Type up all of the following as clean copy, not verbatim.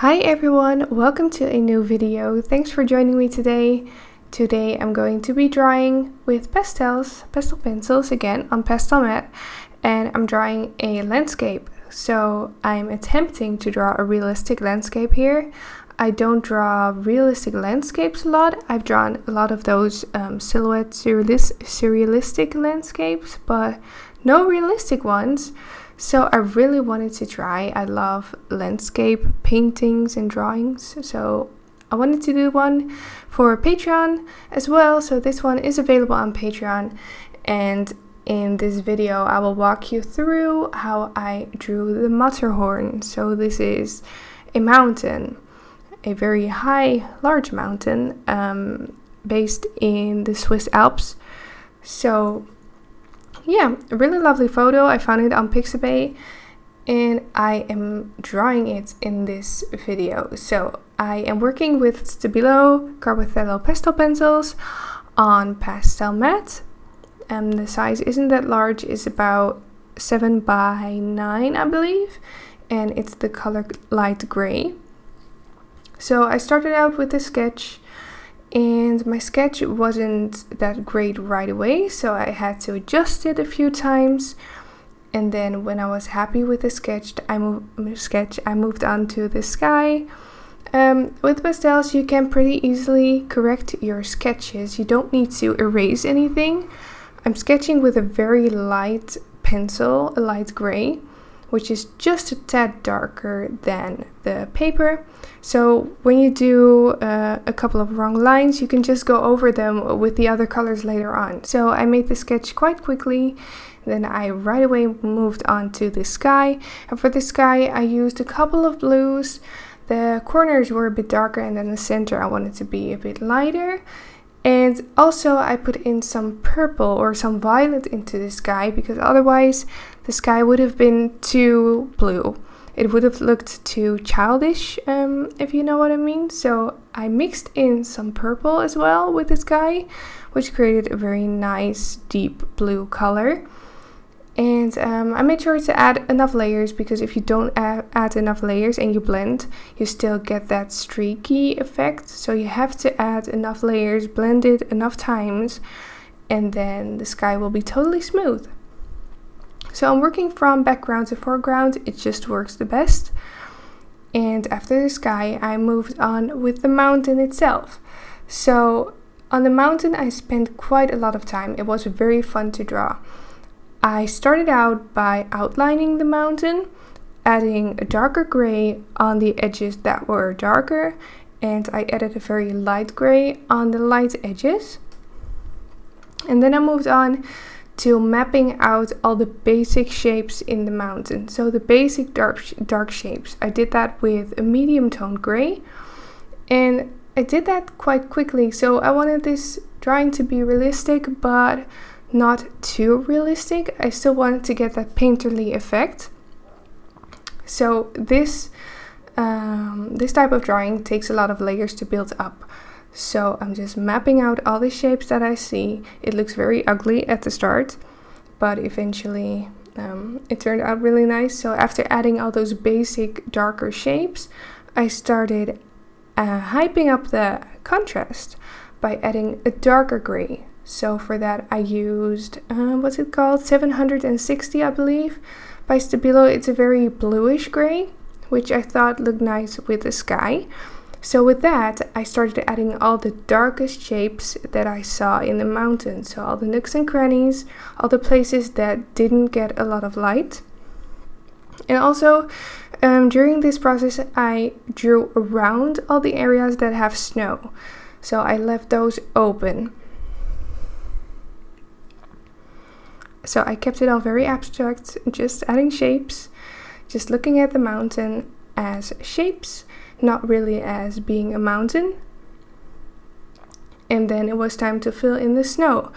Hi everyone, welcome to a new video. Thanks for joining me today. Today I'm going to be drawing with pastel pencils again on pastel mat, and I'm drawing a landscape. So I'm attempting to draw a realistic landscape here. I don't draw realistic landscapes a lot. I've drawn a lot of those silhouette surrealistic landscapes, but no realistic ones. So I really wanted to try. I love landscape paintings and drawings, so I wanted to do one for Patreon as well. So this one is available on Patreon, and in this video I will walk you through how I drew the Matterhorn. So this is a mountain, a very high, large mountain based in the Swiss Alps. So yeah, a really lovely photo. I found it on Pixabay and I am drawing it in this video. So I am working with Stabilo Carbothello pastel pencils on pastel mat. The size isn't that large, it's about 7 by 9 I believe, and it's the color light gray. So I started out with a sketch, and my sketch wasn't that great right away, so I had to adjust it a few times. And then when I was happy with the sketch, I moved on to the sky. With pastels, you can pretty easily correct your sketches. You don't need to erase anything. I'm sketching with a very light pencil, a light gray, which is just a tad darker than the paper. So when you do a couple of wrong lines, you can just go over them with the other colors later on. So I made the sketch quite quickly. Then I right away moved on to the sky. And for the sky, I used a couple of blues. The corners were a bit darker, and then the center I wanted to be a bit lighter. And also I put in some purple or some violet into the sky, because otherwise the sky would have been too blue. It would have looked too childish, if you know what I mean. So I mixed in some purple as well with the sky, which created a very nice deep blue color. And I made sure to add enough layers, because if you don't add enough layers and you blend, you still get that streaky effect. So you have to add enough layers, blend it enough times, and then the sky will be totally smooth. So I'm working from background to foreground, it just works the best. And after the sky, I moved on with the mountain itself. So on the mountain, I spent quite a lot of time. It was very fun to draw. I started out by outlining the mountain, adding a darker gray on the edges that were darker, and I added a very light gray on the light edges. And then I moved on to mapping out all the basic shapes in the mountain. So the basic dark shapes. I did that with a medium tone gray, and I did that quite quickly. So I wanted this drawing to be realistic, but not too realistic. I still wanted to get that painterly effect. So this type of drawing takes a lot of layers to build up. So I'm just mapping out all the shapes that I see. It looks very ugly at the start, but eventually it turned out really nice. So after adding all those basic darker shapes, I started hyping up the contrast by adding a darker gray. So for that I used, what's it called? 760 I believe, by Stabilo. It's a very bluish gray, which I thought looked nice with the sky. So with that, I started adding all the darkest shapes that I saw in the mountain. So all the nooks and crannies, all the places that didn't get a lot of light. And also, during this process, I drew around all the areas that have snow. So I left those open. So I kept it all very abstract, just adding shapes, just looking at the mountain as shapes, not really as being a mountain. And then it was time to fill in the snow.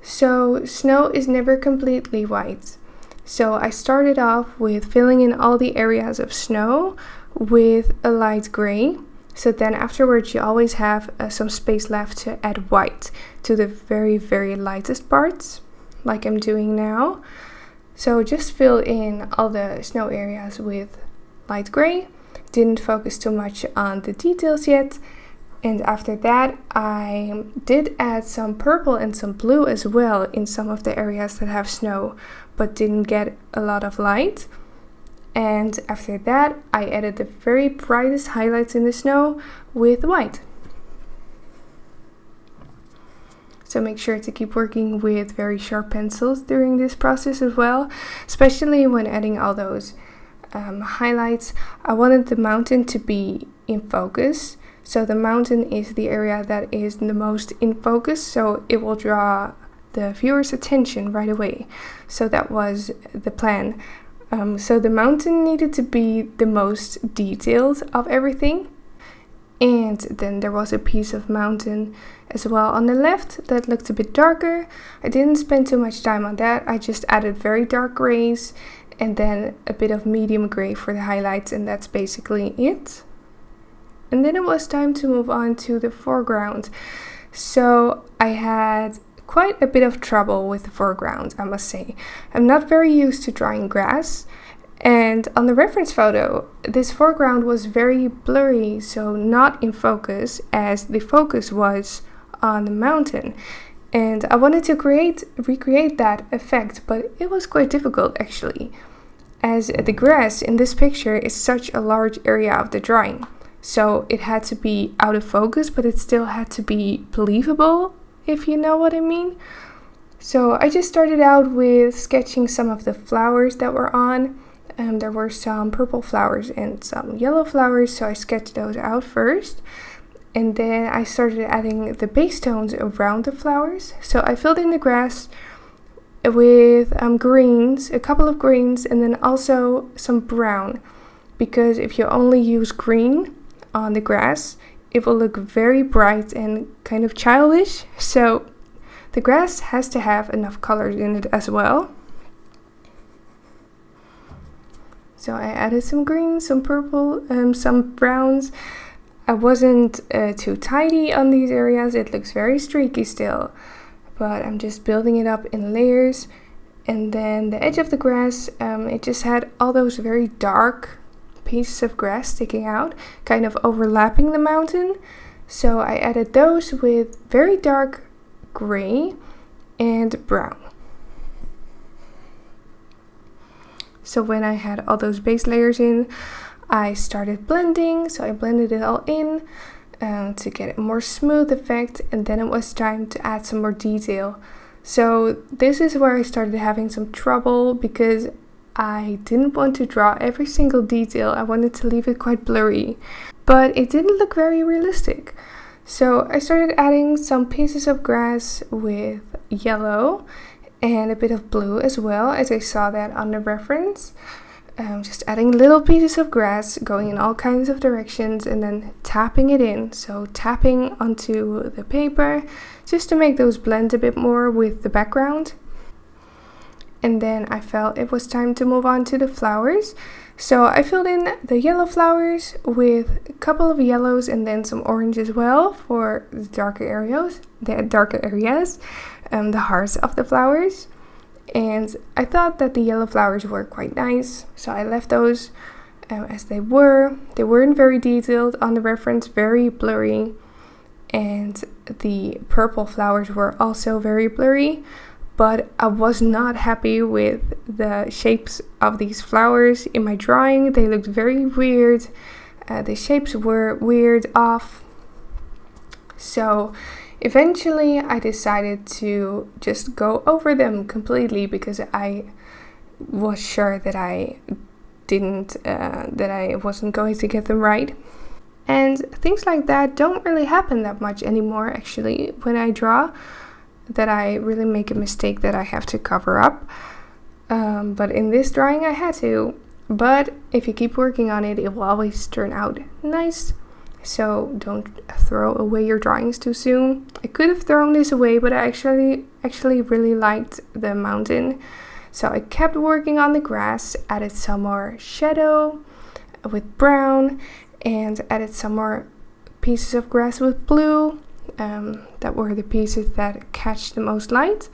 So snow is never completely white. So I started off with filling in all the areas of snow with a light gray. So then afterwards you always have some space left to add white to the very, very lightest parts, like I'm doing now. So just fill in all the snow areas with light gray. didn't focus too much on the details yet. And after that, I did add some purple and some blue as well in some of the areas that have snow, but didn't get a lot of light. And after that, I added the very brightest highlights in the snow with white. So make sure to keep working with very sharp pencils during this process as well, especially when adding all those highlights. I wanted the mountain to be in focus. So the mountain is the area that is the most in focus, so it will draw the viewer's attention right away. So that was the plan. So the mountain needed to be the most detailed of everything. And then there was a piece of mountain as well on the left that looked a bit darker. I didn't spend too much time on that. I just added very dark grays and then a bit of medium gray for the highlights, and that's basically it. And then it was time to move on to the foreground. So I had quite a bit of trouble with the foreground, I must say. I'm not very used to drawing grass. And on the reference photo, this foreground was very blurry, so not in focus, as the focus was on the mountain. And I wanted to recreate that effect, but it was quite difficult actually, as the grass in this picture is such a large area of the drawing. So it had to be out of focus, but it still had to be believable, if you know what I mean. So I just started out with sketching some of the flowers that were on. There were some purple flowers and some yellow flowers, so I sketched those out first. And then I started adding the base tones around the flowers. So I filled in the grass with greens, a couple of greens, and then also some brown. Because if you only use green on the grass, it will look very bright and kind of childish. So the grass has to have enough colors in it as well. So I added some greens, some purple, some browns. I wasn't too tidy on these areas. It looks very streaky still, but I'm just building it up in layers. And then the edge of the grass, it just had all those very dark pieces of grass sticking out, kind of overlapping the mountain. So I added those with very dark gray and brown. So when I had all those base layers in, I started blending. So I blended it all in to get a more smooth effect, and then it was time to add some more detail. So this is where I started having some trouble, because I didn't want to draw every single detail. I wanted to leave it quite blurry, but it didn't look very realistic. So I started adding some pieces of grass with yellow and a bit of blue as well, as I saw that on the reference. Just adding little pieces of grass going in all kinds of directions and then tapping it in. So tapping onto the paper just to make those blend a bit more with the background. And then I felt it was time to move on to the flowers. So I filled in the yellow flowers with a couple of yellows and then some orange as well for the darker areas, the hearts of the flowers. And I thought that the yellow flowers were quite nice, so I left those as they were. They weren't very detailed on the reference, very blurry. And the purple flowers were also very blurry. But I was not happy with the shapes of these flowers in my drawing. They looked very weird. The shapes were weird off. So eventually I decided to just go over them completely, because I was sure that I wasn't going to get them right. And things like that don't really happen that much anymore, actually, when I draw. That I really make a mistake that I have to cover up. But in this drawing I had to. But if you keep working on it, it will always turn out nice. So don't throw away your drawings too soon. I could have thrown this away, but I actually really liked the mountain. So I kept working on the grass, added some more shadow with brown, and added some more pieces of grass with blue. That were the pieces that catch the most light.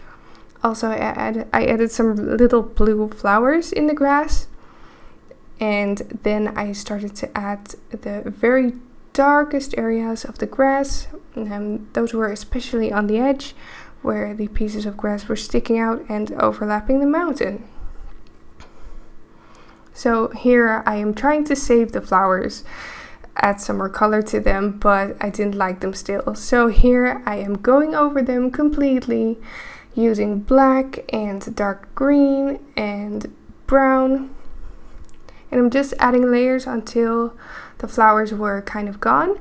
Also I added some little blue flowers in the grass. And then I started to add the very darkest areas of the grass. Those were especially on the edge where the pieces of grass were sticking out and overlapping the mountain. So here I am trying to save the flowers, add some more color to them, but I didn't like them still. So here I am going over them completely using black and dark green and brown. And I'm just adding layers until the flowers were kind of gone.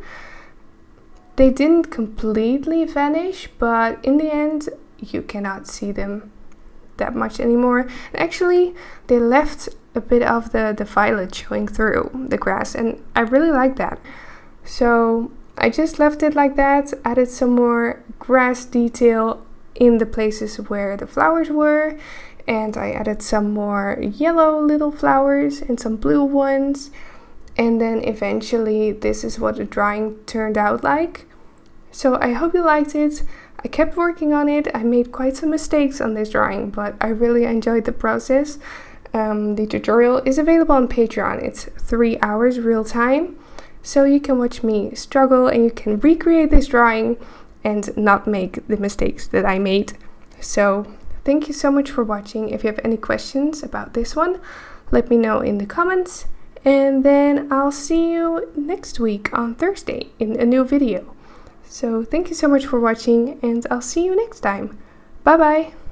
They didn't completely vanish, but in the end you cannot see them that much anymore. And actually they left a bit of the violet showing through the grass, and I really like that. So I just left it like that, added some more grass detail in the places where the flowers were, and I added some more yellow little flowers and some blue ones, and then eventually this is what the drawing turned out like. So I hope you liked it. I kept working on it. I made quite some mistakes on this drawing, but I really enjoyed the process. The tutorial is available on Patreon. It's 3 hours real time, so you can watch me struggle and you can recreate this drawing and not make the mistakes that I made. So thank you so much for watching. If you have any questions about this one, let me know in the comments, and then I'll see you next week on Thursday in a new video. So thank you so much for watching, and I'll see you next time. Bye bye!